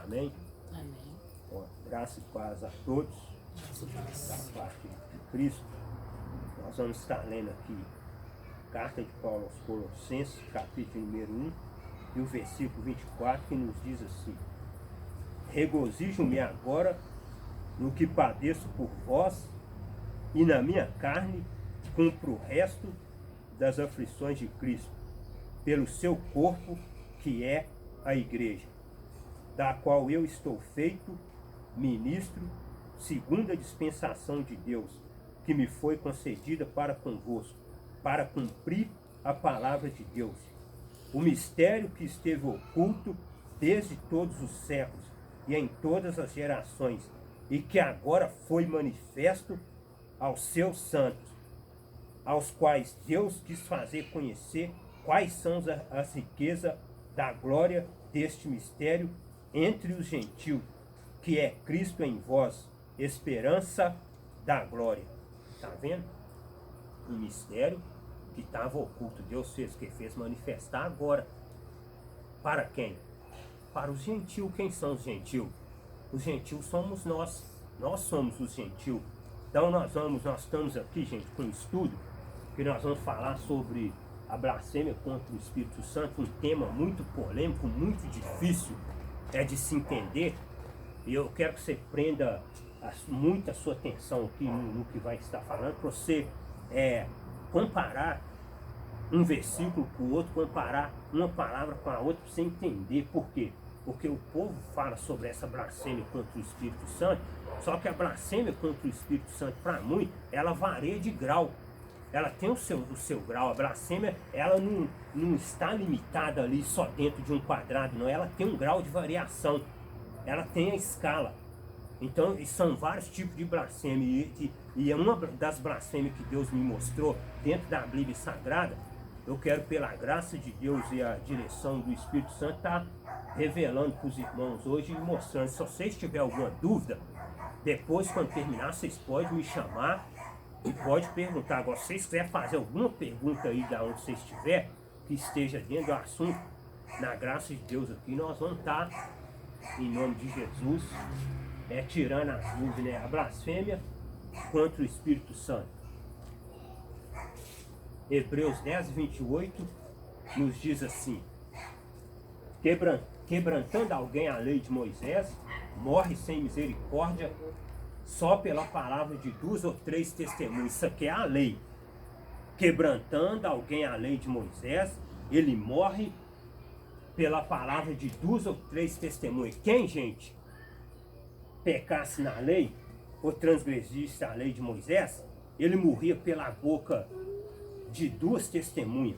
Amém. Amém. Bom, graça e paz a todos, da parte de Cristo. Nós vamos estar lendo aqui Carta de Paulo aos Colossenses, capítulo número 1, e o versículo 24, que nos diz assim: regozijo-me agora no que padeço por vós, e na minha carne cumpro o resto das aflições de Cristo, pelo seu corpo, que é a igreja, da qual eu estou feito ministro, segundo a dispensação de Deus, que me foi concedida para convosco, para cumprir a palavra de Deus, o mistério que esteve oculto desde todos os séculos e em todas as gerações, e que agora foi manifesto aos seus santos, aos quais Deus quis fazer conhecer quais são as riquezas da glória deste mistério entre os gentios, que é Cristo em vós, esperança da glória. Está vendo? Um mistério que estava oculto, Deus fez que fez manifestar agora. Para quem? Para os gentios. Quem são os gentios? Os gentios somos nós. Nós somos os gentios. Então nós estamos aqui, gente, com um estudo que nós vamos falar sobre a blasfêmia contra o Espírito Santo, um tema muito polêmico, muito difícil de se entender. E eu quero que você prenda muito a sua atenção aqui no que vai estar falando, para você comparar um versículo com o outro, comparar uma palavra com a outra, para você entender por quê. Porque o povo fala sobre essa blasfêmia contra o Espírito Santo, só que a blasfêmia contra o Espírito Santo, para muitos, ela varia de grau. Ela tem o seu grau. A blasfêmia, ela não está limitada ali só dentro de um quadrado, não. Ela tem um grau de variação. Ela tem a escala. Então, são vários tipos de blasfêmia. E é uma das blasfêmias que Deus me mostrou dentro da Bíblia Sagrada. Eu quero, pela graça de Deus e a direção do Espírito Santo, estar revelando para os irmãos hoje e mostrando. Se vocês tiverem alguma dúvida, depois, quando terminar, vocês podem me chamar e pode perguntar. Agora, se vocês quiserem fazer alguma pergunta aí de onde você estiver, que esteja dentro do assunto, na graça de Deus aqui, nós vamos estar, em nome de Jesus, tirando as dúvidas, a blasfêmia contra o Espírito Santo. Hebreus 10, 28 nos diz assim: quebrantando alguém a lei de Moisés, morre sem misericórdia, só pela palavra de 2 ou 3 testemunhos. Isso aqui é a lei. Quebrantando alguém a lei de Moisés, ele morre pela palavra de 2 ou 3 testemunhos. Quem, gente, pecasse na lei ou transgredisse a lei de Moisés, ele morria pela boca de 2 testemunhas.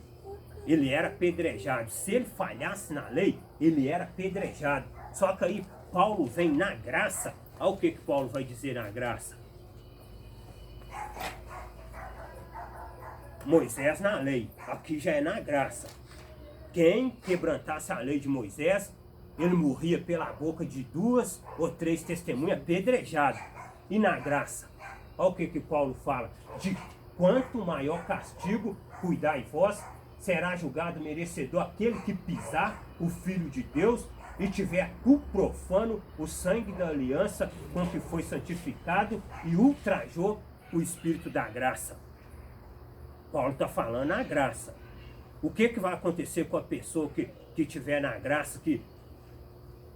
Ele era apedrejado. Se ele falhasse na lei, ele era apedrejado. Só que aí Paulo vem na graça. Olha o que Paulo vai dizer na graça. Moisés na lei, aqui já é na graça. Quem quebrantasse a lei de Moisés, ele morria pela boca de 2 ou 3 testemunhas, apedrejado. E na graça, olha o que Paulo fala: de quanto maior castigo cuidai vós, será julgado merecedor aquele que pisar o Filho de Deus e tiver por profano o sangue da aliança com que foi santificado e ultrajou o Espírito da graça. Paulo está falando a graça. O que vai acontecer com a pessoa que tiver na graça, que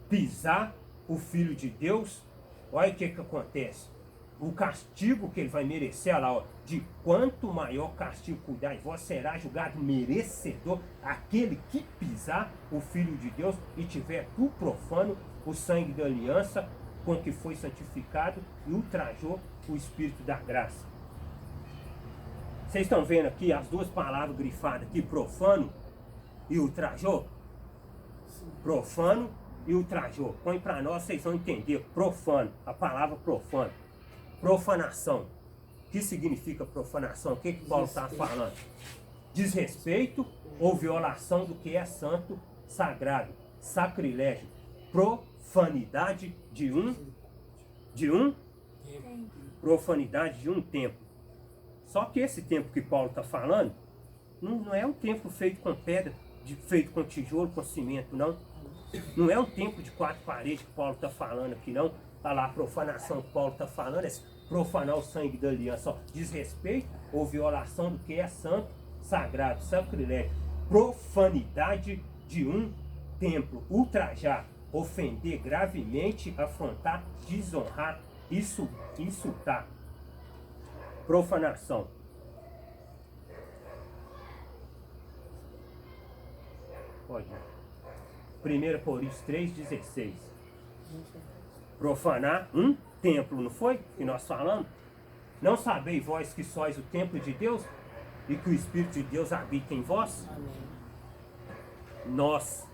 pisar o Filho de Deus? Olha o que acontece. O castigo que ele vai merecer, olha lá, ó, de quanto maior castigo cuidar de vós, será julgado merecedor aquele que pisar o Filho de Deus e tiver por profano o sangue da aliança com que foi santificado e ultrajou o Espírito da graça. Vocês estão vendo aqui as duas palavras grifadas aqui, profano e ultrajou? Profano e ultrajou. Põe para nós, vocês vão entender. Profano, a palavra profano. Profanação. O que significa profanação? O que Paulo está falando? Desrespeito ou violação do que é santo, sagrado, sacrilégio, profanidade de um profanidade de um templo. Só que esse templo que Paulo está falando não é um templo feito com pedra, feito com tijolo, com cimento, não. Não é um templo de 4 paredes que Paulo está falando aqui, não. Olha lá, a profanação que Paulo está falando, é profanar o sangue da aliança. Ó, desrespeito ou violação do que é santo, sagrado, sacrilégio. Profanidade de um templo. Ultrajar, ofender gravemente, afrontar, desonrar, insultar. Profanação. Pode. 1 Coríntios 3,16. Profanar um templo, não foi? Que nós falamos? Não sabeis vós que sois o templo de Deus e que o Espírito de Deus habita em vós? Nós,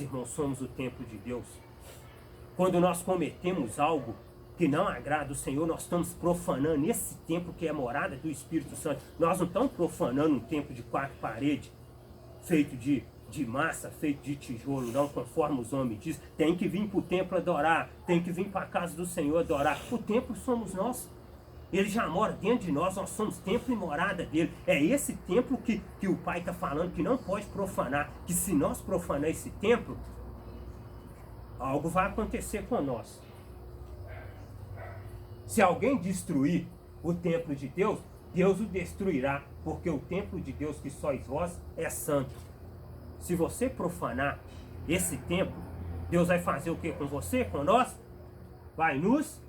irmãos, somos o templo de Deus. Quando nós cometemos algo que não agrada o Senhor, nós estamos profanando esse templo que é a morada do Espírito Santo. Nós não estamos profanando um templo de 4 paredes, feito de massa, feito de tijolo, não, conforme os homens dizem. Tem que vir para o templo adorar, tem que vir para a casa do Senhor adorar. O templo somos nós. Ele já mora dentro de nós, nós somos templo e morada dele. É esse templo que o Pai está falando que não pode profanar, que se nós profanar esse templo, algo vai acontecer com nós. Se alguém destruir o templo de Deus, Deus o destruirá, porque o templo de Deus que sois vós é santo. Se você profanar esse templo, Deus vai fazer o que com você, com nós? Vai nos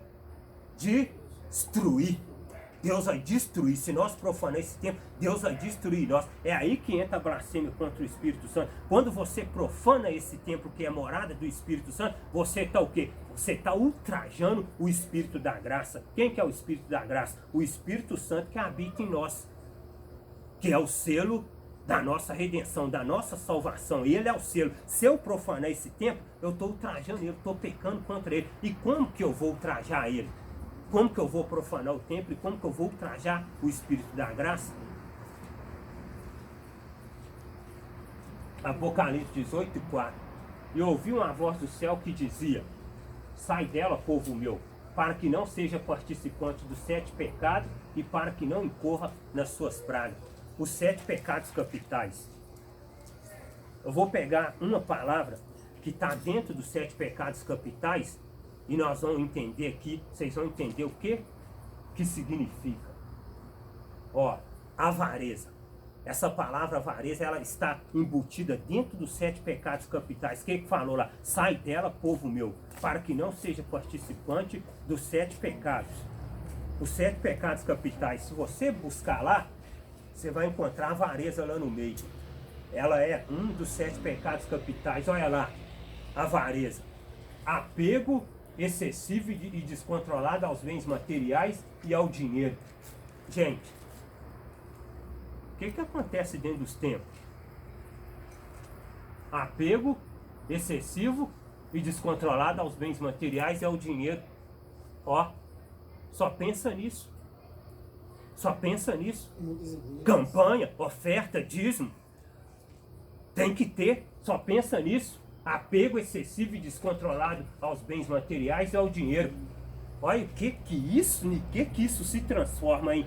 destruir. Deus vai destruir. Se nós profanar esse templo, Deus vai destruir nós. É aí que entra a blasfêmia contra o Espírito Santo. Quando você profana esse templo que é a morada do Espírito Santo, você está o quê? Você está ultrajando o Espírito da graça. Quem que é o Espírito da graça? O Espírito Santo que habita em nós, que é o selo da nossa redenção, da nossa salvação. Ele é o selo. Se eu profanar esse templo, eu estou ultrajando ele, estou pecando contra ele. E como que eu vou ultrajar ele? Como que eu vou profanar o templo e como que eu vou ultrajar o Espírito da graça? Apocalipse 18:4. E ouvi uma voz do céu que dizia: sai dela, povo meu, para que não seja participante dos 7 pecados e para que não incorra nas suas pragas. Os 7 pecados capitais. Eu vou pegar uma palavra que está dentro dos 7 pecados capitais e nós vamos entender aqui, vocês vão entender o que significa. Ó, avareza. Essa palavra avareza, ela está embutida dentro dos 7 pecados capitais. O que falou lá? Sai dela, povo meu, para que não seja participante dos 7 pecados. Os 7 pecados capitais, se você buscar lá, você vai encontrar a avareza lá no meio. Ela é um dos 7 pecados capitais. Olha lá, avareza. Apego excessivo e descontrolado aos bens materiais e ao dinheiro. Gente, o que acontece dentro dos templos? Apego excessivo e descontrolado aos bens materiais e ao dinheiro. Ó, só pensa nisso. Só pensa nisso. Campanha, oferta, dízimo. Tem que ter, só pensa nisso. Apego excessivo e descontrolado aos bens materiais e ao dinheiro. Olha o que isso se transforma em.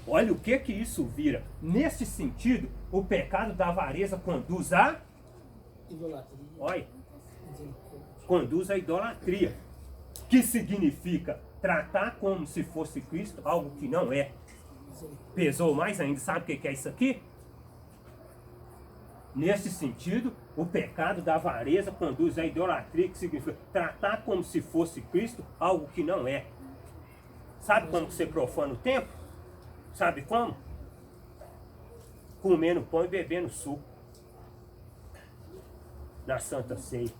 Olha o que isso vira. Nesse sentido, o pecado da avareza conduz a idolatria. Olha, conduz a idolatria. Que significa tratar como se fosse Cristo algo que não é. Pesou mais ainda, sabe o que é isso aqui? Nesse sentido, o pecado da avareza conduz à idolatria, que significa tratar como se fosse Cristo algo que não é. Sabe como você profana o templo? Sabe como? Comendo pão e bebendo suco. Na Santa Ceia.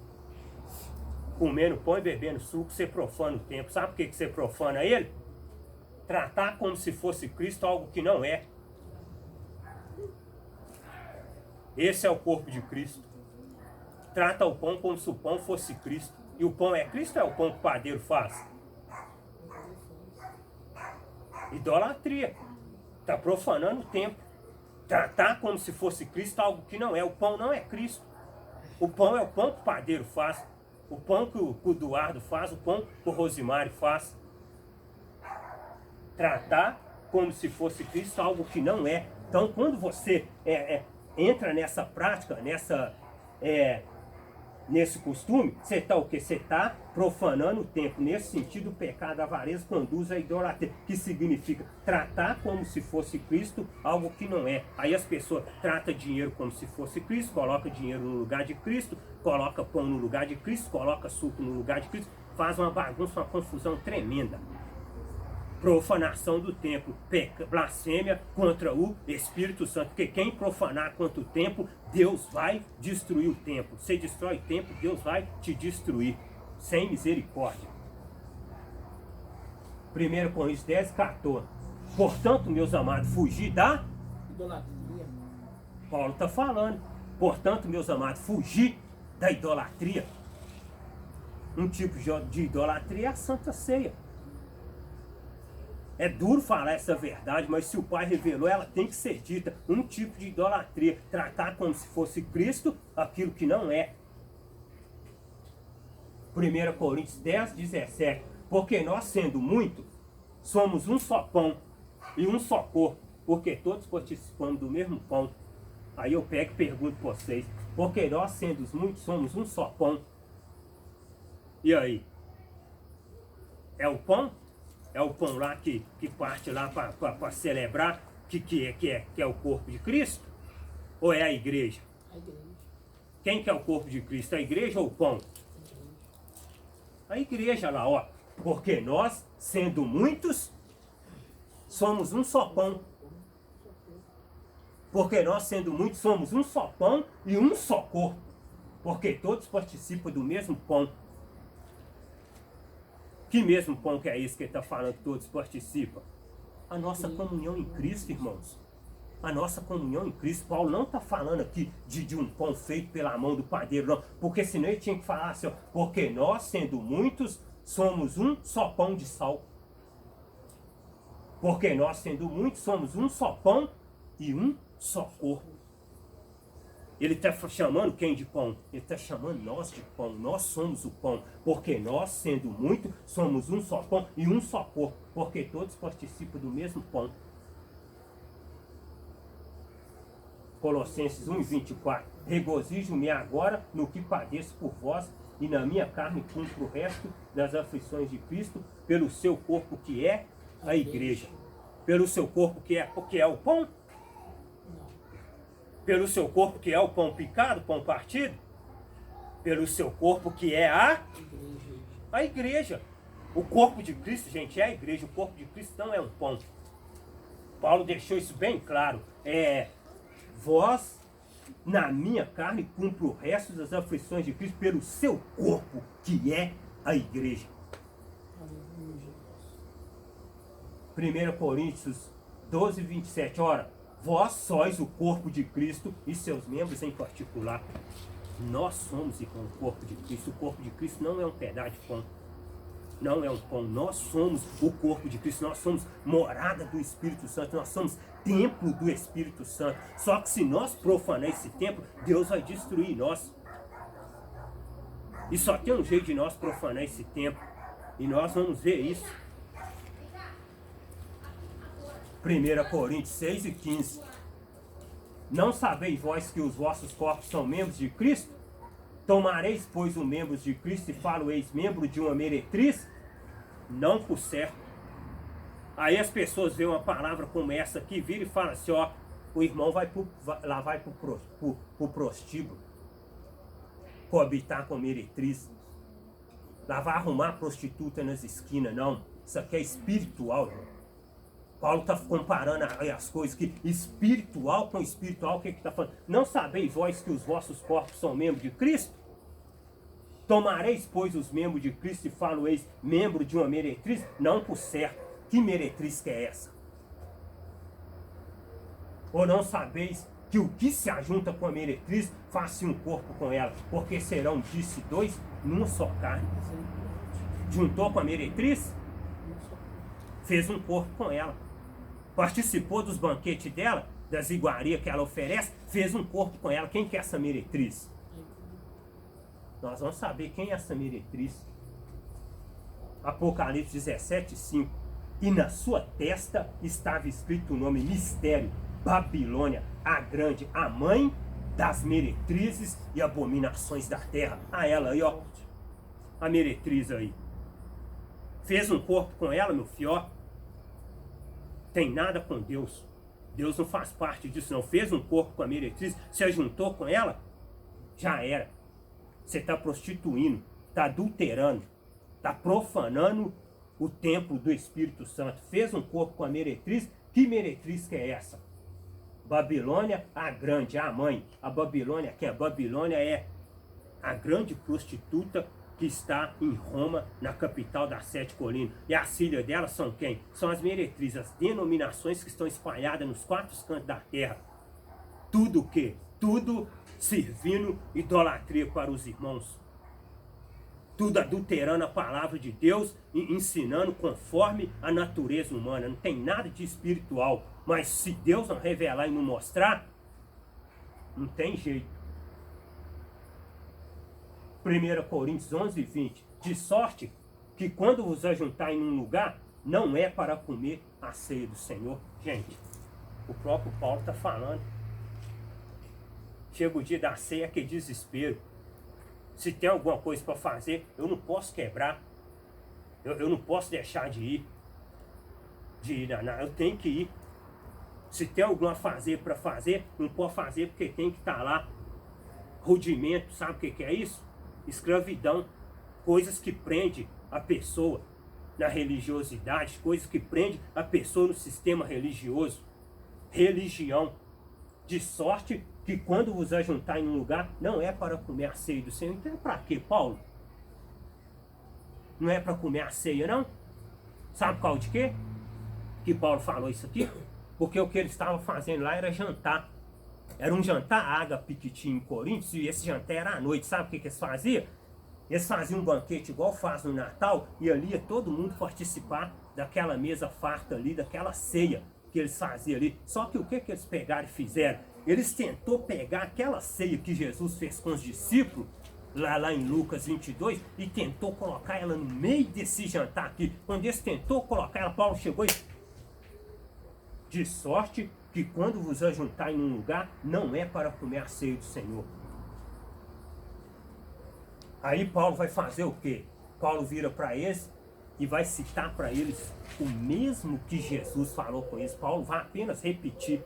Comendo pão e bebendo suco, você profana o templo. Sabe por que você profana ele? Tratar como se fosse Cristo algo que não é. Esse é o corpo de Cristo. Trata o pão como se o pão fosse Cristo. E o pão é Cristo ou é o pão que o padeiro faz? Idolatria. Está profanando o templo. Tratar como se fosse Cristo algo que não é. O pão não é Cristo. O pão é o pão que o padeiro faz. O pão que o Eduardo faz. O pão que o Rosimário faz. Tratar como se fosse Cristo algo que não é. Então, quando você entra nessa prática, nesse costume, você está o quê? Você está profanando o templo. Nesse sentido, o pecado da avareza conduz à idolatria, que significa tratar como se fosse Cristo algo que não é. Aí as pessoas tratam dinheiro como se fosse Cristo, coloca dinheiro no lugar de Cristo, coloca pão no lugar de Cristo, coloca suco no lugar de Cristo, faz uma bagunça, uma confusão tremenda. Profanação do templo, blasfêmia contra o Espírito Santo, porque quem profanar contra o templo, Deus vai destruir o templo. Você destrói o templo, Deus vai te destruir, sem misericórdia. 1 Coríntios 10, 14. Portanto, meus amados, fugir da idolatria. Paulo está falando. Portanto, meus amados, fugir da idolatria. Um tipo de idolatria é a Santa Ceia. É duro falar essa verdade, mas se o Pai revelou, ela tem que ser dita. Um tipo de idolatria, tratar como se fosse Cristo aquilo que não é. 1 Coríntios 10, 17. Porque nós, sendo muito, somos um só pão e um só corpo, porque todos participamos do mesmo pão. Aí eu pego e pergunto para vocês, porque nós, sendo muitos, somos um só pão. E aí? É o pão? É o pão lá que parte lá para celebrar que é o corpo de Cristo? Ou é a igreja? A igreja. Quem que é o corpo de Cristo? A igreja ou o pão? A igreja lá, ó. Porque nós, sendo muitos, somos um só pão. Porque nós, sendo muitos, somos um só pão e um só corpo. Porque todos participam do mesmo pão. Que mesmo pão que é esse que ele está falando que todos participam? A nossa comunhão em Cristo, irmãos. A nossa comunhão em Cristo. Paulo não está falando aqui de um pão feito pela mão do padeiro, não. Porque senão ele tinha que falar assim, ó, porque nós, sendo muitos, somos um só pão de sal. Porque nós, sendo muitos, somos um só pão e um só corpo. Ele está chamando quem de pão? Ele está chamando nós de pão. Nós somos o pão. Porque nós, sendo muito, somos um só pão e um só corpo. Porque todos participam do mesmo pão. Colossenses 1, 24. Regozijo-me agora no que padeço por vós, e na minha carne cumpro o resto das aflições de Cristo, pelo seu corpo que é a igreja. Pelo seu corpo que é o pão? Pelo seu corpo que é o pão picado, pão partido? Pelo seu corpo que é a igreja. O corpo de Cristo, gente, é a igreja. O corpo de Cristo não é um pão. Paulo deixou isso bem claro. Vós, na minha carne, cumpro o resto das aflições de Cristo pelo seu corpo, que é a igreja. 1 Coríntios 12, 27. Ora, vós sois o corpo de Cristo e seus membros em particular. Nós somos o corpo de Cristo. O corpo de Cristo não é um pedaço de pão. Não é um pão. Nós somos o corpo de Cristo. Nós somos morada do Espírito Santo. Nós somos templo do Espírito Santo. Só que se nós profanar esse templo, Deus vai destruir nós. E só tem um jeito de nós profanar esse templo. E nós vamos ver isso. 1 Coríntios 6 e 15. Não sabeis vós que os vossos corpos são membros de Cristo? Tomareis, pois, os membros de Cristo e falo-eis membro de uma meretriz? Não por certo. Aí as pessoas veem uma palavra como essa aqui, viram e falam assim, ó, o irmão vai pro prostíbulo, coabitar com meretriz. Lá vai arrumar prostituta nas esquinas, não. Isso aqui é espiritual, irmão. Paulo está comparando as coisas que espiritual com espiritual, o que está falando? Não sabeis vós que os vossos corpos são membros de Cristo? Tomareis, pois, os membros de Cristo e falo-eis membro de uma meretriz? Não por certo. Que meretriz que é essa? Ou não sabeis que o que se ajunta com a meretriz, faz-se um corpo com ela? Porque serão, disse, dois numa só carne. Juntou com a meretriz? Fez um corpo com ela. Participou dos banquetes dela, das iguarias que ela oferece, fez um corpo com ela. Quem que é essa meretriz? Nós vamos saber quem é essa meretriz. Apocalipse 17, 5. E na sua testa estava escrito o nome mistério, Babilônia, a grande, a mãe das meretrizes e abominações da terra. Ah, ela aí, ó, a meretriz aí. Fez um corpo com ela, meu filho, ó. Tem nada com Deus. Deus não faz parte disso, não. Fez um corpo com a meretriz, se juntou com ela, já era. Você está prostituindo, está adulterando, está profanando o templo do Espírito Santo. Fez um corpo com a meretriz. Que meretriz que é essa? Babilônia, a grande, a mãe. A Babilônia, quem é? A Babilônia é a grande prostituta que está em Roma, na capital das 7 colinas. E as filhas dela são quem? São as meretrizes, as denominações que estão espalhadas nos 4 cantos da terra. Tudo o quê? Tudo servindo idolatria para os irmãos. Tudo adulterando a palavra de Deus e ensinando conforme a natureza humana. Não tem nada de espiritual. Mas se Deus não revelar e não mostrar, não tem jeito. 1 Coríntios 11, 20. De sorte que quando vos ajuntarem num lugar, não é para comer a ceia do Senhor. Gente, o próprio Paulo está falando. Chega o dia da ceia, que desespero. Se tem alguma coisa para fazer, eu não posso quebrar. Eu não posso deixar de ir. Eu tenho que ir. Se tem alguma fazer para fazer, não pode fazer porque tem que estar lá. Rudimento, sabe o que é isso? Escravidão. Coisas que prendem a pessoa na religiosidade, coisas que prendem a pessoa no sistema religioso. Religião. De sorte que quando vos ajuntar em um lugar, não é para comer a ceia do Senhor. Então é para quê, Paulo? Não é para comer a ceia, não? Sabe qual de quê? Que Paulo falou isso aqui? Porque o que ele estava fazendo lá era jantar. Era um jantar ágape que tinha em Coríntios, e esse jantar era à noite. Sabe o que eles faziam? Eles faziam um banquete igual faz no Natal, e ali ia todo mundo participar daquela mesa farta ali, daquela ceia que eles faziam ali. Só que o que eles pegaram e fizeram? Eles tentou pegar aquela ceia que Jesus fez com os discípulos, lá em Lucas 22, e tentou colocar ela no meio desse jantar aqui. Quando eles tentou colocar ela, Paulo chegou e... De sorte que quando vos ajuntarem em um lugar, não é para comer a ceia do Senhor. Aí Paulo vai fazer o quê? Paulo vira para eles e vai citar para eles o mesmo que Jesus falou com eles. Paulo vai apenas repetir.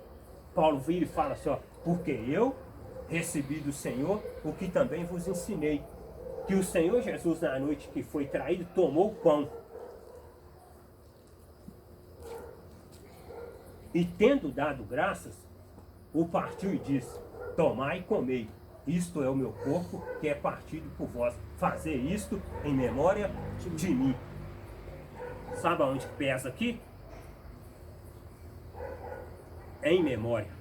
Paulo vira e fala assim, ó, porque eu recebi do Senhor o que também vos ensinei. Que o Senhor Jesus, na noite que foi traído, tomou o pão. E tendo dado graças, o partiu e disse, tomai e comei. Isto é o meu corpo, que é partido por vós. Fazer isto em memória de mim. Sabe aonde pesa aqui? Em memória.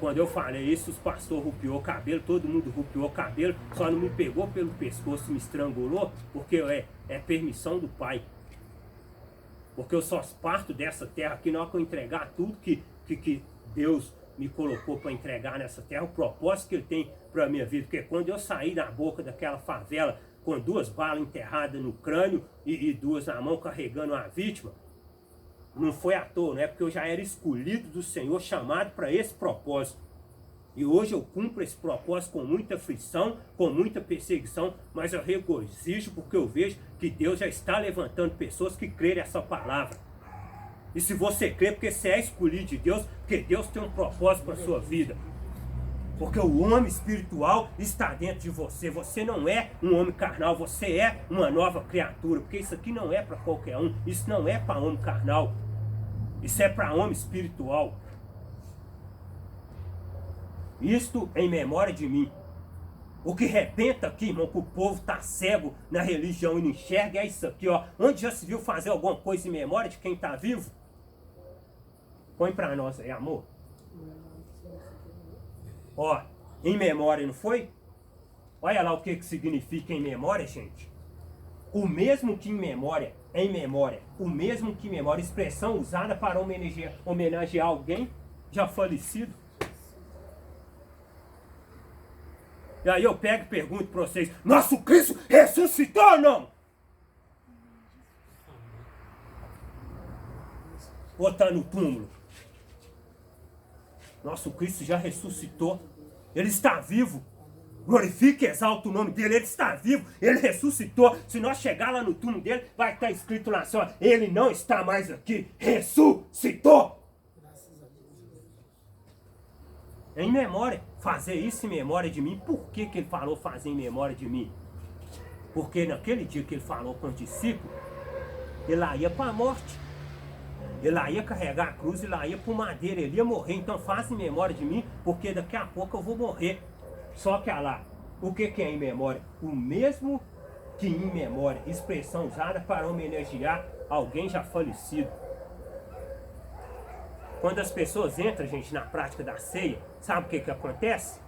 Quando eu falei isso, os pastores rupiou o cabelo, todo mundo rupiou o cabelo, só não me pegou pelo pescoço e me estrangulou, porque é permissão do Pai. Porque eu só parto dessa terra aqui na hora que eu entregar tudo que Deus me colocou para entregar nessa terra, o propósito que Ele tem para a minha vida. Porque quando eu saí da boca daquela favela com 2 balas enterradas no crânio e 2 na mão carregando a vítima, não foi à toa, não é porque eu já era escolhido do Senhor, chamado para esse propósito. E hoje eu cumpro esse propósito com muita aflição, com muita perseguição, mas eu regozijo porque eu vejo que Deus já está levantando pessoas que creem essa palavra. E se você crê, porque você é escolhido de Deus, porque Deus tem um propósito para a sua vida. Porque o homem espiritual está dentro de você. Você não é um homem carnal, você é uma nova criatura. Porque isso aqui não é para qualquer um, isso não é para homem carnal. Isso é para homem espiritual. Isto em memória de mim. O que arrebenta aqui, irmão, que o povo está cego na religião e não enxerga, é isso aqui, ó. Onde já se viu fazer alguma coisa em memória de quem está vivo? Põe para nós aí, amor. Ó, em memória, não foi? Olha lá o que significa em memória, gente. O mesmo que em memória, o mesmo que em memória, expressão usada para homenagear alguém já falecido. E aí eu pego e pergunto para vocês, nosso Cristo ressuscitou ou não? Ou está no túmulo? Nosso Cristo já ressuscitou. Ele está vivo. Glorifique e exalta o nome dele. Ele está vivo. Ele ressuscitou. Se nós chegar lá no túmulo dele, vai estar escrito lá assim, ó, ele não está mais aqui. Ressuscitou. Em memória. Fazer isso em memória de mim. Por que ele falou fazer em memória de mim? Porque naquele dia que ele falou com os discípulos, ele lá ia para a morte. Ele lá ia carregar a cruz e lá ia para o madeiro. Ele ia morrer. Então faça em memória de mim, porque daqui a pouco eu vou morrer. Só que lá, o que é em memória? O mesmo que em memória, expressão usada para homenagear alguém já falecido. Quando as pessoas entram, gente, na prática da ceia, sabe o que acontece?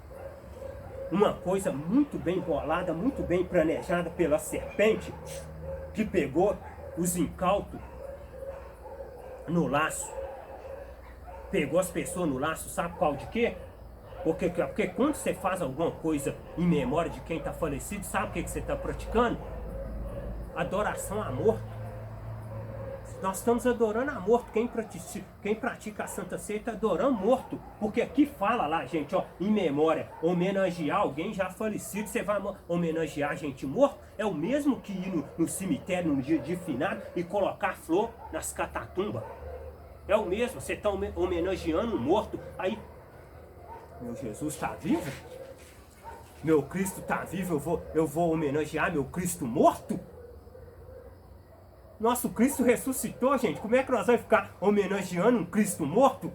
Uma coisa muito bem bolada, muito bem planejada pela serpente, que pegou os incautos no laço. Pegou as pessoas no laço, sabe qual de quê? Porque quando você faz alguma coisa em memória de quem está falecido, sabe o que você está praticando? Adoração a morto. Nós estamos adorando a morto. Quem pratica a Santa Ceia está adorando morto. Porque aqui fala lá, gente, ó, em memória, homenagear alguém já falecido. Você vai homenagear gente morto? É o mesmo que ir no cemitério no dia de finado e colocar flor nas catatumbas. É o mesmo, você está homenageando um morto. Aí, meu Jesus está vivo? Meu Cristo está vivo, eu vou homenagear meu Cristo morto? Nosso Cristo ressuscitou, gente. Como é que nós vamos ficar homenageando um Cristo morto?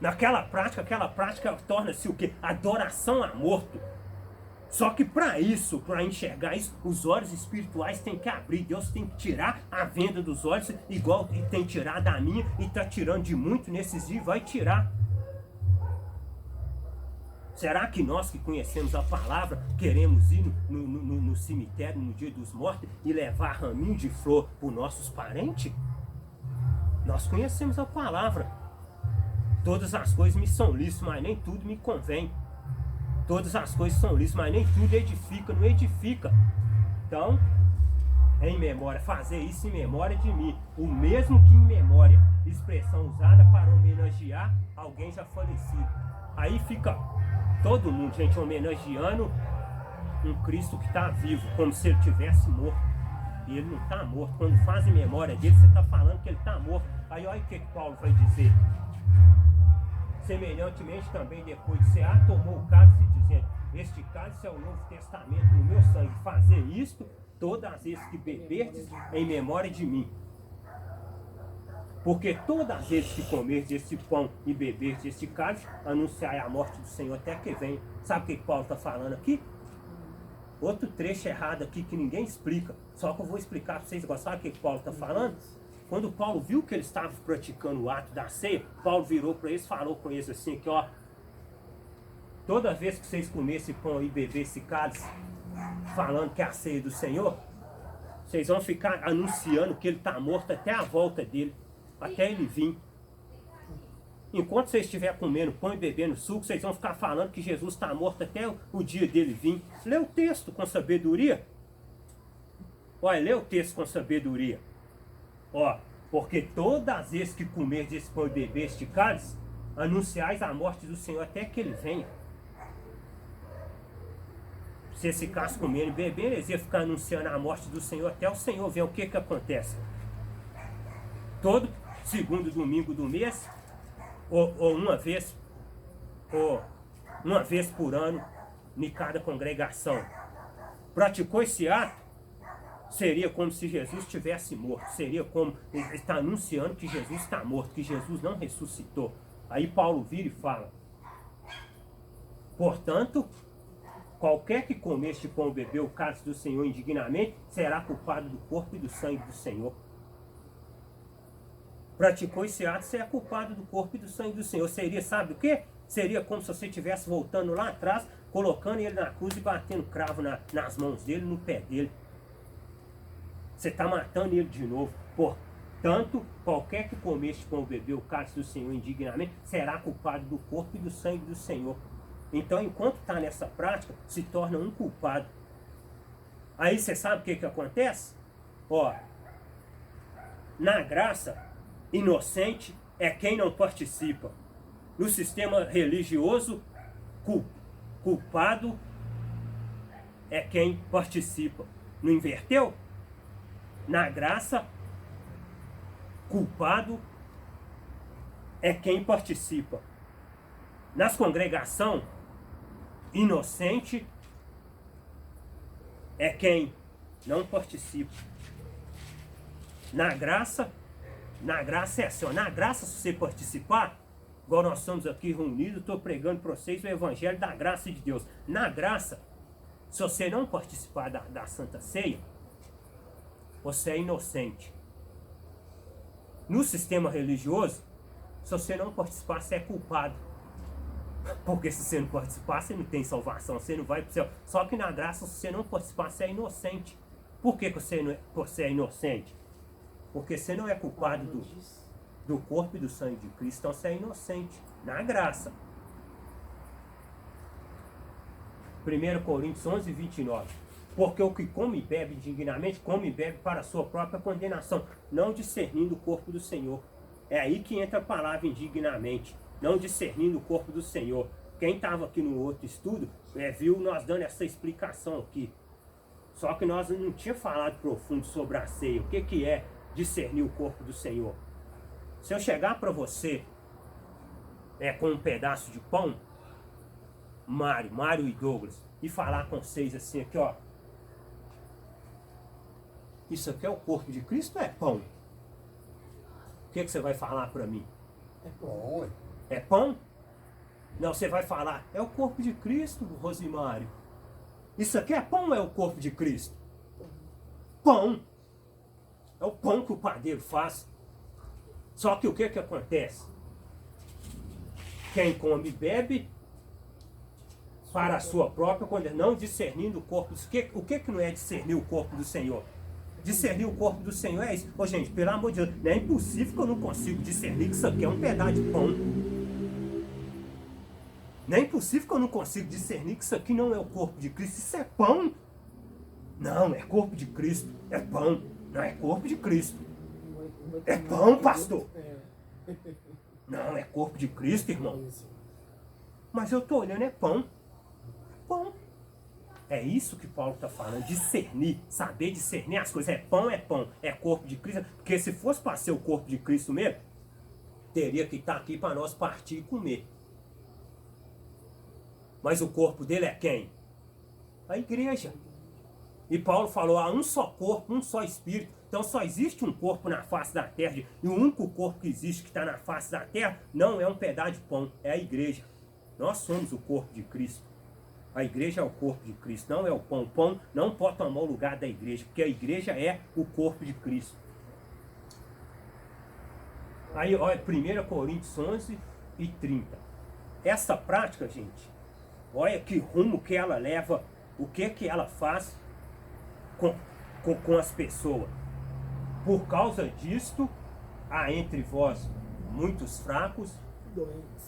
Aquela prática torna-se o quê? Adoração a morto. Só que para isso, para enxergar isso, os olhos espirituais têm que abrir. Deus tem que tirar a venda dos olhos, igual ele tem tirado da minha e está tirando de muito nesses dias, vai tirar. Será que nós que conhecemos a palavra queremos ir no cemitério no dia dos mortos e levar raminho de flor para os nossos parentes? Nós conhecemos a palavra. Todas as coisas me são lícitas, mas nem tudo me convém. Todas as coisas são lícitas, mas nem tudo edifica, não edifica. Então, em memória, fazer isso em memória de mim. O mesmo que em memória, expressão usada para homenagear alguém já falecido. Aí fica todo mundo, gente, homenageando um Cristo que está vivo, como se ele tivesse morto. E ele não está morto. Quando faz em memória dele, você está falando que ele está morto. Aí olha o que Paulo vai dizer. Semelhantemente também, depois de cear, tomou o cálice, dizendo: este cálice é o Novo Testamento no meu sangue. Fazer isto todas as vezes que beberdes em memória de mim. Porque todas as vezes que comerdes este pão e beberdes este cálice, anunciai a morte do Senhor até que venha. Sabe o que Paulo está falando aqui? Outro trecho errado aqui que ninguém explica. Só que eu vou explicar para vocês agora. Sabe o que Paulo está falando? Quando Paulo viu que eles estavam praticando o ato da ceia, Paulo virou para eles e falou com eles assim, que ó, toda vez que vocês comerem esse pão e beber esse cálice, falando que é a ceia do Senhor, vocês vão ficar anunciando que ele está morto até a volta dele, até ele vir. Enquanto vocês estiverem comendo pão e bebendo suco, vocês vão ficar falando que Jesus está morto até o dia dele vir. Lê o texto com sabedoria. Olha, lê o texto com sabedoria. Ó, porque todas as vezes que comerdes esse pão e beber este cálice, anunciais a morte do Senhor até que ele venha. Se vocês ficassem comendo e bebendo, eles iam ficar anunciando a morte do Senhor até o Senhor vir. O que acontece? Todo segundo domingo do mês, ou uma vez por ano, em cada congregação, praticou esse ato, seria como se Jesus estivesse morto. Seria como ele está anunciando que Jesus está morto, que Jesus não ressuscitou. Aí Paulo vira e fala: portanto, qualquer que comer este pão ou beber o cálice do Senhor indignamente, será culpado do corpo e do sangue do Senhor. Praticou esse ato, você é culpado do corpo e do sangue do Senhor. Seria, sabe o quê? Seria como se você estivesse voltando lá atrás, colocando ele na cruz e batendo cravo nas mãos dele, no pé dele. Você está matando ele de novo. Portanto, qualquer que comer este pão ou beber o cálice do Senhor indignamente, será culpado do corpo e do sangue do Senhor. Então, enquanto está nessa prática, se torna um culpado. Aí você sabe o que acontece? Ó, na graça, inocente é quem não participa. No sistema religioso, culpado é quem participa. Não inverteu? Na graça, culpado é quem participa. Nas congregações, inocente é quem não participa. Na graça é assim, ó, na graça, se você participar, igual nós estamos aqui reunidos, estou pregando para vocês o evangelho da graça de Deus. Na graça, se você não participar da Santa Ceia, você é inocente. No sistema religioso, se você não participar, você é culpado. Porque se você não participar, você não tem salvação, você não vai para o céu. Só que na graça, se você não participar, você é inocente. Por que você é inocente? Porque você não é culpado do corpo e do sangue de Cristo, então você é inocente. Na graça. 1 Coríntios 11, 29. Porque o que come e bebe indignamente, come e bebe para a sua própria condenação, não discernindo o corpo do Senhor. É aí que entra a palavra indignamente, não discernindo o corpo do Senhor. Quem estava aqui no outro estudo, viu nós dando essa explicação aqui. Só que nós não tínhamos falado profundo sobre a ceia. O que é discernir o corpo do Senhor? Se eu chegar para você com um pedaço de pão, Mário e Douglas, e falar com vocês assim, aqui ó, isso aqui é o corpo de Cristo ou é pão? O que você vai falar para mim? É pão, ué. É pão? Não, você vai falar, é o corpo de Cristo, Rosimário. Isso aqui é pão ou é o corpo de Cristo? Pão. É o pão que o padeiro faz. Só que o que acontece? Quem come e bebe para a sua própria condenação, não discernindo o corpo. O que não é discernir o corpo do Senhor? Discernir o corpo do Senhor é isso. Ô gente, pelo amor de Deus, não é impossível que eu não consiga discernir que isso aqui é um pedaço de pão. Não é impossível que eu não consiga discernir que isso aqui não é o corpo de Cristo. Isso é pão. Não, é corpo de Cristo. É pão. Não é corpo de Cristo. É pão, pastor. Não, é corpo de Cristo, irmão. Mas eu estou olhando, é pão. Pão. É isso que Paulo está falando, discernir, saber discernir as coisas. É pão, é corpo de Cristo. Porque se fosse para ser o corpo de Cristo mesmo, teria que estar aqui para nós partir e comer. Mas o corpo dele é quem? A igreja. E Paulo falou, há um só corpo, um só espírito. Então só existe um corpo na face da terra. E o único corpo que existe que está na face da terra não é um pedaço de pão, é a igreja. Nós somos o corpo de Cristo. A igreja é o corpo de Cristo, não é o pão. O pão não pode tomar o lugar da igreja, porque a igreja é o corpo de Cristo. Aí, olha, 1 Coríntios 11 e 30. Essa prática, gente, olha que rumo que ela leva, o que ela faz com as pessoas. Por causa disto, há entre vós muitos fracos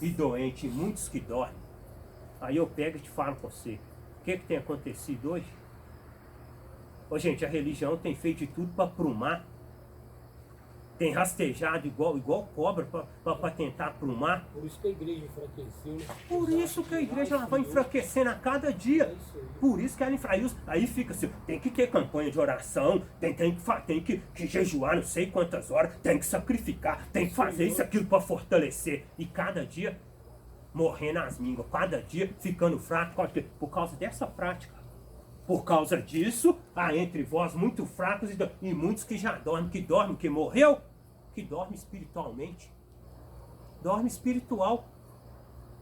e doentes, muitos que dormem. Aí eu pego e te falo com você, o que tem acontecido hoje? Ô gente, a religião tem feito de tudo para aprumar. Tem rastejado igual cobra para tentar aprumar. Por isso que a igreja enfraqueceu. Por isso que a igreja ela vai enfraquecendo a cada dia. Por isso que ela enfraquece. Aí fica assim, tem que ter campanha de oração, tem que jejuar não sei quantas horas, tem que sacrificar, tem que fazer isso, aquilo para fortalecer. E cada dia morrendo as mínguas, cada dia ficando fraco, por causa dessa prática. Por causa disso, há entre vós muito fracos e muitos que já dormem, que morreu, que dorme espiritualmente. Dorme espiritual.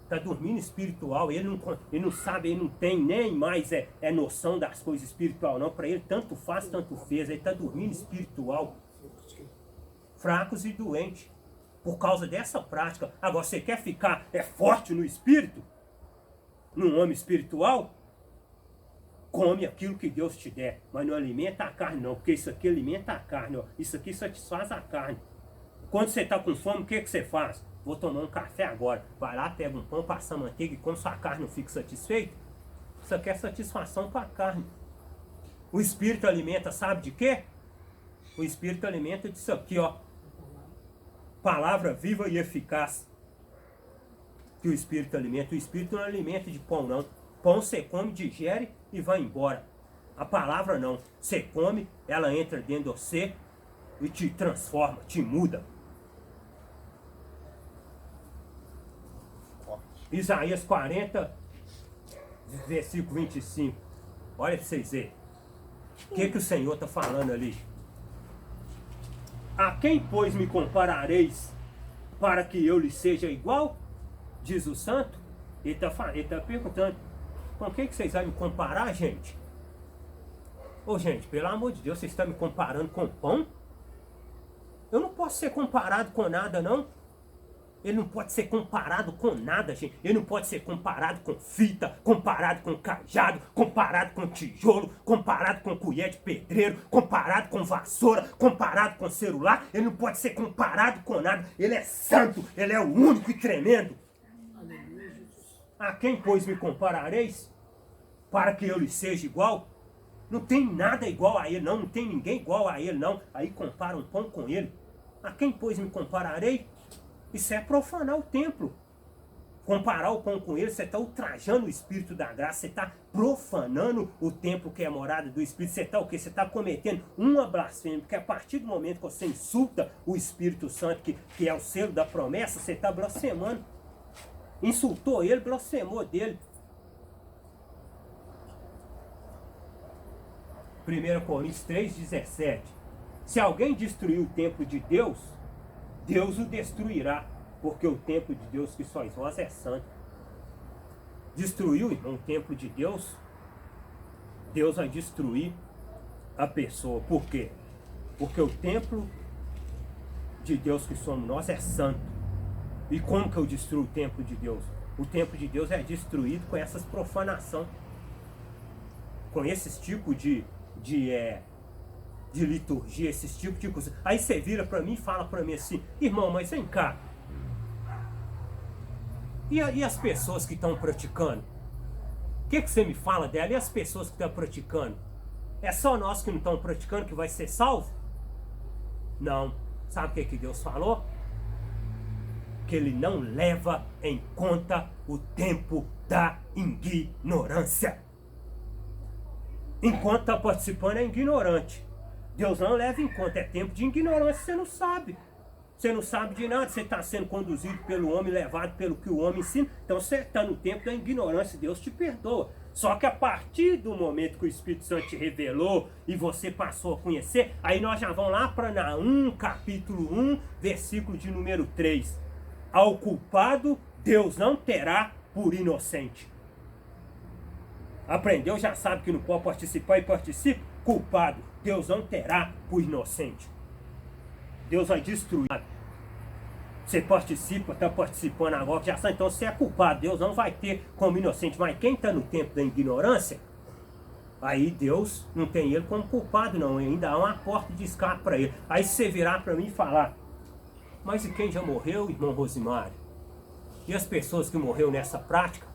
Está dormindo espiritual, ele não sabe, ele não tem nem mais noção das coisas espirituais não. Para ele tanto faz, tanto fez, ele está dormindo espiritual. Fracos e doentes. Por causa dessa prática. Agora você quer ficar forte no espírito? Num homem espiritual? Come aquilo que Deus te der, mas não alimenta a carne não, porque isso aqui alimenta a carne, ó. Isso aqui satisfaz a carne. Quando você está com fome, o que você faz? Vou tomar um café agora. Vai lá, pega um pão, passa manteiga e quando sua carne não fica satisfeita, isso aqui é satisfação para a carne. O espírito alimenta, sabe de quê? O espírito alimenta disso aqui, ó. Palavra viva e eficaz. que o Espírito alimenta. O Espírito não alimenta de pão, não. Pão você come, digere e vai embora. A palavra não. Você come, ela entra dentro de você e te transforma, te muda. Isaías 40, versículo 25. Olha para vocês verem. O que o Senhor está falando ali? A quem, pois, me comparareis para que eu lhe seja igual? Diz o santo. Ele está perguntando. Com quem que vocês vão me comparar, gente? Ô, gente, pelo amor de Deus, vocês estão me comparando com pão? Eu não posso ser comparado com nada, não. Ele não pode ser comparado com nada, gente. Ele não pode ser comparado com fita, comparado com cajado, comparado com tijolo, comparado com colher de pedreiro, comparado com vassoura, comparado com celular. Ele não pode ser comparado com nada. Ele é santo, ele é o único e tremendo. A quem, pois, me comparareis? Para que eu lhe seja igual? Não tem nada igual a ele, não. Não tem ninguém igual a ele, não. Aí compara um pão com ele. A quem, pois, me compararei? Isso é profanar o templo. Comparar o pão com ele, você está ultrajando o Espírito da graça, você está profanando o templo que é a morada do Espírito. Você está o quê? Você está cometendo uma blasfêmia, porque a partir do momento que você insulta o Espírito Santo, que é o selo da promessa, você está blasfemando. Insultou ele, blasfemou dele. 1 Coríntios 3,17. Se alguém destruir o templo de Deus, Deus o destruirá, porque o templo de Deus que sois vós é santo. Destruiu, irmão, o templo de Deus, Deus vai destruir a pessoa. Por quê? Porque o templo de Deus que somos nós é santo. E como que eu destruo o templo de Deus? O templo de Deus é destruído com essas profanações, com esses tipos de liturgia, esses tipos de coisa. Aí você vira para mim e fala para mim assim: irmão, mas vem cá, e as pessoas que estão praticando? O que você me fala dela? E as pessoas que estão praticando? É só nós que não estamos praticando que vai ser salvo? Não. Sabe o que Deus falou? Que ele não leva em conta o tempo da ignorância. Enquanto está participando é ignorante. Deus não leva em conta, é tempo de ignorância, você não sabe. Você não sabe de nada, você está sendo conduzido pelo homem, levado pelo que o homem ensina. Então você está no tempo da ignorância, Deus te perdoa. Só que a partir do momento que o Espírito Santo te revelou e você passou a conhecer, aí nós já vamos lá para Naum, capítulo 1, versículo de número 3. Ao culpado, Deus não terá por inocente. Aprendeu, já sabe que não pode participar e participa? Culpado, Deus não terá por inocente. Deus vai destruir. Você participa, está participando agora, já sabe, então você é culpado. Deus não vai ter como inocente. Mas quem está no tempo da ignorância, aí Deus não tem ele como culpado, não. Ainda há uma porta de escape para ele. Aí você virar para mim e falar: mas e quem já morreu, irmão Rosimário? E as pessoas que morreram nessa prática?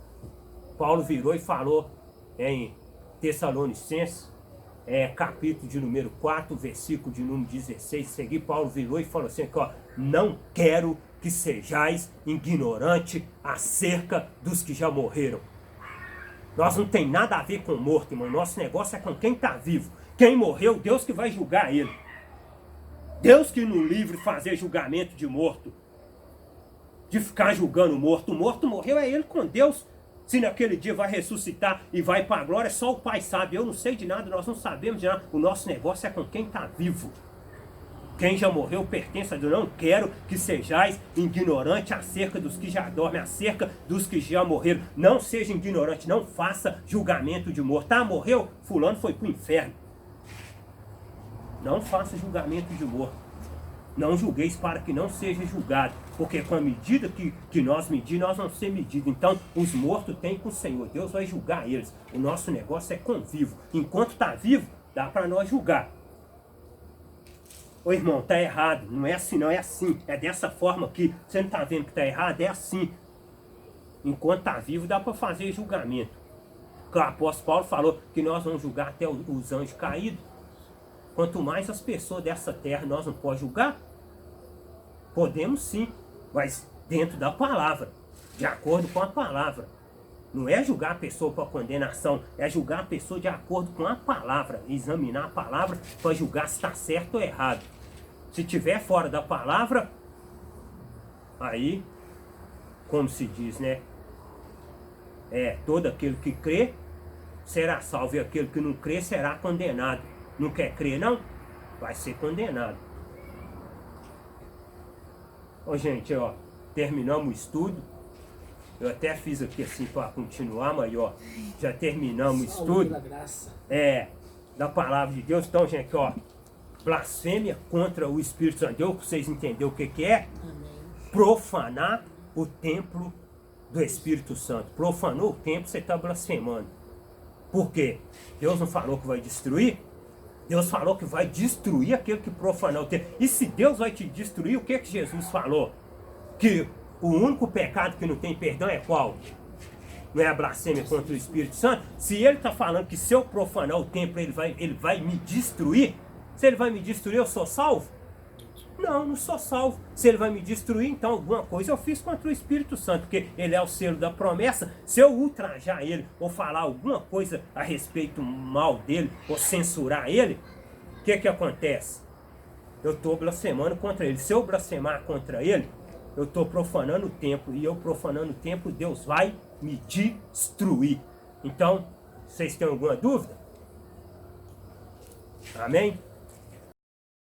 Paulo virou e falou em Tessalonicenses, capítulo de número 4, versículo de número 16, seguir, Paulo virou e falou assim, ó: não quero que sejais ignorante acerca dos que já morreram. Nós não tem nada a ver com o morto, irmão. Nosso negócio é com quem está vivo. Quem morreu, Deus que vai julgar ele. Deus que no livre fazer julgamento de morto, de ficar julgando o morto. O morto morreu, é ele com Deus. Se naquele dia vai ressuscitar e vai para a glória, só o Pai sabe. Eu não sei de nada, nós não sabemos de nada. O nosso negócio é com quem está vivo. Quem já morreu pertence a Deus. Não quero que sejais ignorante acerca dos que já dormem, acerca dos que já morreram. Não seja ignorante, não faça julgamento de morto. Ah, morreu? Fulano foi para o inferno. Não faça julgamento de morto. Não julgueis para que não seja julgado. Porque com a medida que nós medir, nós vamos ser medidos. Então, os mortos têm com o Senhor. Deus vai julgar eles. O nosso negócio é com vivo. Enquanto está vivo, dá para nós julgar. Ô irmão, tá errado. Não é assim, não é assim. É dessa forma aqui. Você não está vendo que está errado? É assim. Enquanto está vivo, dá para fazer julgamento. O apóstolo Paulo falou que nós vamos julgar até os anjos caídos. Quanto mais as pessoas dessa terra, nós não podemos julgar? Podemos sim, mas dentro da palavra. de acordo com a palavra. Não é julgar a pessoa para condenação, é julgar a pessoa de acordo com a palavra, examinar a palavra para julgar se está certo ou errado. Se estiver fora da palavra, aí, como se diz, né? Todo aquele que crê será salvo e aquele que não crê será condenado. Não quer crer, não? Vai ser condenado. Ô, gente, ó, terminamos o estudo. Eu até fiz aqui assim para continuar, mas ó, já terminamos o estudo. Da graça. Da palavra de Deus. Então, gente, ó, blasfêmia contra o Espírito Santo. Deu para vocês entenderem o que é? Amém. Profanar o templo do Espírito Santo. Profanou o templo, você está blasfemando. Por quê? Deus não falou que vai destruir? Deus falou que vai destruir aquele que profanar o templo. E se Deus vai te destruir, o que Jesus falou? Que o único pecado que não tem perdão é qual? Não é a blasfêmia contra o Espírito Santo? Se ele está falando que se eu profanar o templo, ele vai me destruir, se ele vai me destruir, eu sou salvo? Não, não sou salvo. Se ele vai me destruir, então alguma coisa eu fiz contra o Espírito Santo, porque ele é o selo da promessa. Se eu ultrajar ele, ou falar alguma coisa a respeito mal dele, ou censurar ele, o que acontece? Eu estou blasfemando contra ele. Se eu blasfemar contra ele, eu estou profanando o templo. E eu profanando o templo, Deus vai me destruir. Então, vocês têm alguma dúvida? Amém?